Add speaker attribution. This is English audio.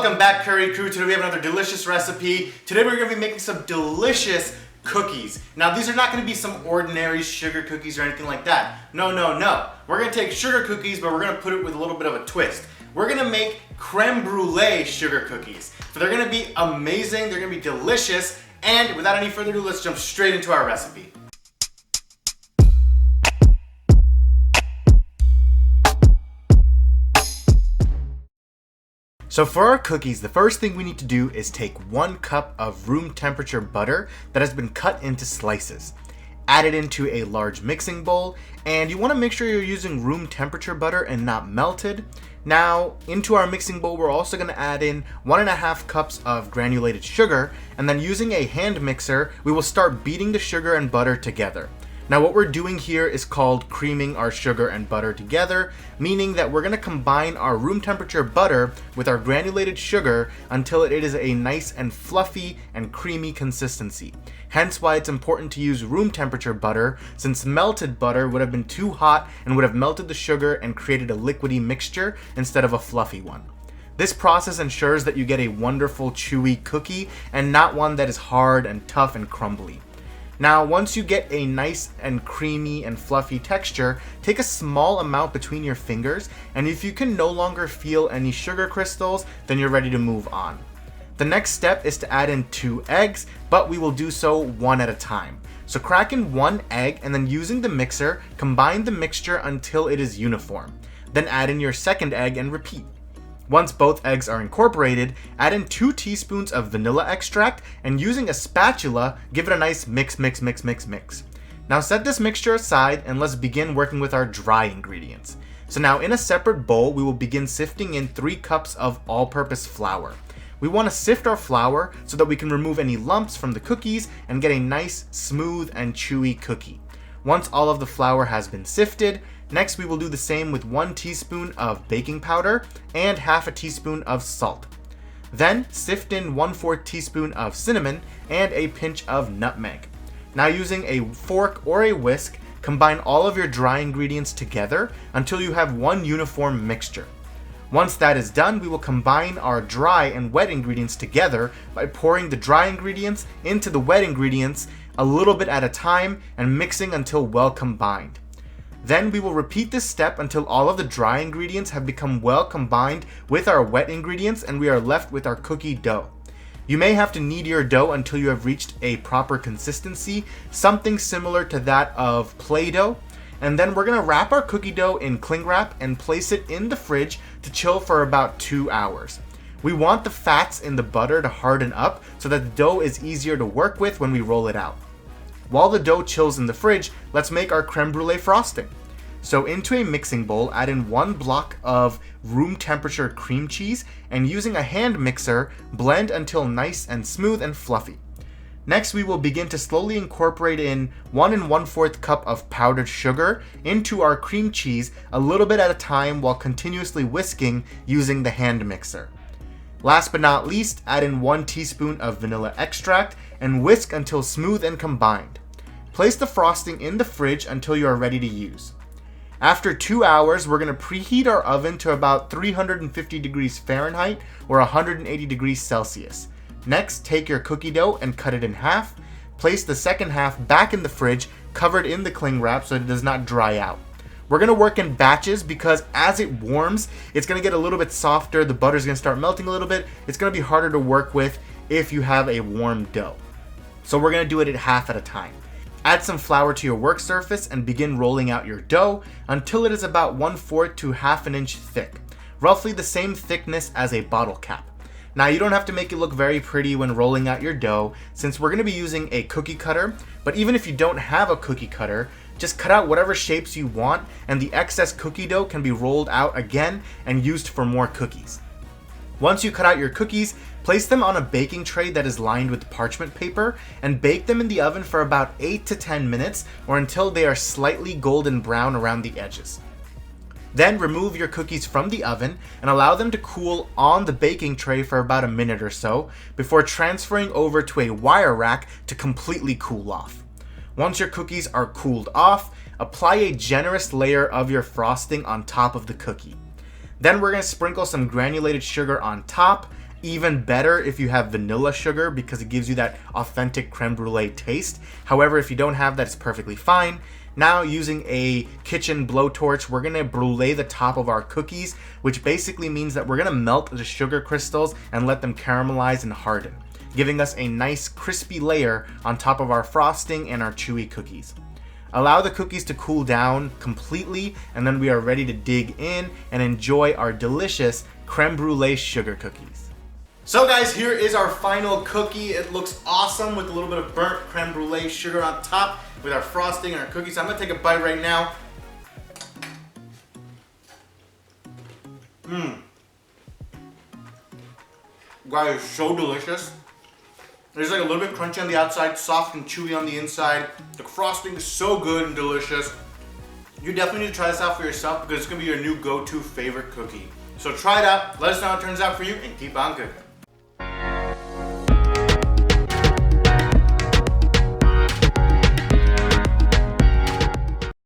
Speaker 1: Welcome back, Curry Crew. Today we have another delicious recipe. Today we're going to be making some delicious cookies. Now these are not going to be some ordinary sugar cookies or anything like that. No. We're going to take sugar cookies, but we're going to put it with a little bit of a twist. We're going to make crème brûlée sugar cookies. So they're going to be amazing, they're going to be delicious, and without any further ado, let's jump straight into our recipe. So for our cookies, the first thing we need to do is take 1 cup of room temperature butter that has been cut into slices. Add it into a large mixing bowl, and you want to make sure you're using room temperature butter and not melted. Now, into our mixing bowl, we're also going to add in 1.5 cups of granulated sugar, and then using a hand mixer, we will start beating the sugar and butter together. Now what we're doing here is called creaming our sugar and butter together, meaning that we're going to combine our room temperature butter with our granulated sugar until it is a nice and fluffy and creamy consistency. Hence why it's important to use room temperature butter, since melted butter would have been too hot and would have melted the sugar and created a liquidy mixture instead of a fluffy one. This process ensures that you get a wonderful chewy cookie and not one that is hard and tough and crumbly. Now, once you get a nice and creamy and fluffy texture, take a small amount between your fingers, and if you can no longer feel any sugar crystals, then you're ready to move on. The next step is to add in 2 eggs, but we will do so one at a time. So crack in 1 egg, and then using the mixer, combine the mixture until it is uniform. Then add in your second egg and repeat. Once both eggs are incorporated, add in 2 teaspoons of vanilla extract, and using a spatula, give it a nice mix. Now set this mixture aside and let's begin working with our dry ingredients. So now in a separate bowl, we will begin sifting in 3 cups of all-purpose flour. We want to sift our flour so that we can remove any lumps from the cookies and get a nice, smooth, and chewy cookie. Once all of the flour has been sifted, next we will do the same with 1 teaspoon of baking powder and half a teaspoon of salt. Then sift in 1/4 teaspoon of cinnamon and a pinch of nutmeg. Now using a fork or a whisk, combine all of your dry ingredients together until you have one uniform mixture. Once that is done, we will combine our dry and wet ingredients together by pouring the dry ingredients into the wet ingredients a little bit at a time and mixing until well combined. Then we will repeat this step until all of the dry ingredients have become well combined with our wet ingredients and we are left with our cookie dough. You may have to knead your dough until you have reached a proper consistency, something similar to that of Play-Doh. And then we're going to wrap our cookie dough in cling wrap and place it in the fridge to chill for about 2 hours. We want the fats in the butter to harden up so that the dough is easier to work with when we roll it out. While the dough chills in the fridge, let's make our crème brûlée frosting. So into a mixing bowl, add in 1 block of room temperature cream cheese and using a hand mixer, blend until nice and smooth and fluffy. Next, we will begin to slowly incorporate in 1 1/4 cup of powdered sugar into our cream cheese a little bit at a time while continuously whisking using the hand mixer. Last but not least, add in 1 teaspoon of vanilla extract and whisk until smooth and combined. Place the frosting in the fridge until you are ready to use. After 2 hours, we're going to preheat our oven to about 350 degrees Fahrenheit or 180 degrees Celsius. Next, take your cookie dough and cut it in half. Place the second half back in the fridge, covered in the cling wrap so that it does not dry out. We're going to work in batches because as it warms, it's going to get a little bit softer, the butter's going to start melting a little bit. It's going to be harder to work with if you have a warm dough. So we're going to do it at half at a time. Add some flour to your work surface and begin rolling out your dough until it is about 1/4 to 1/2 inch thick, roughly the same thickness as a bottle cap. Now you don't have to make it look very pretty when rolling out your dough since we're going to be using a cookie cutter, but even if you don't have a cookie cutter, just cut out whatever shapes you want and the excess cookie dough can be rolled out again and used for more cookies. Once you cut out your cookies, place them on a baking tray that is lined with parchment paper and bake them in the oven for about 8 to 10 minutes or until they are slightly golden brown around the edges. Then remove your cookies from the oven and allow them to cool on the baking tray for about a minute or so before transferring over to a wire rack to completely cool off. Once your cookies are cooled off, apply a generous layer of your frosting on top of the cookie. Then we're going to sprinkle some granulated sugar on top, even better if you have vanilla sugar because it gives you that authentic creme brulee taste. However, if you don't have that, it's perfectly fine. Now, using a kitchen blowtorch, we're gonna brulee the top of our cookies, which basically means that we're gonna melt the sugar crystals and let them caramelize and harden, giving us a nice crispy layer on top of our frosting and our chewy cookies. Allow the cookies to cool down completely, and then we are ready to dig in and enjoy our delicious creme brulee sugar cookies. So guys, here is our final cookie. It looks awesome with a little bit of burnt creme brulee sugar on top with our frosting and our cookies. So I'm gonna take a bite right now. Wow, it's so delicious. It's like a little bit crunchy on the outside, soft and chewy on the inside. The frosting is so good and delicious. You definitely need to try this out for yourself because it's gonna be your new go-to favorite cookie. So try it out, let us know how it turns out for you, and keep on cooking.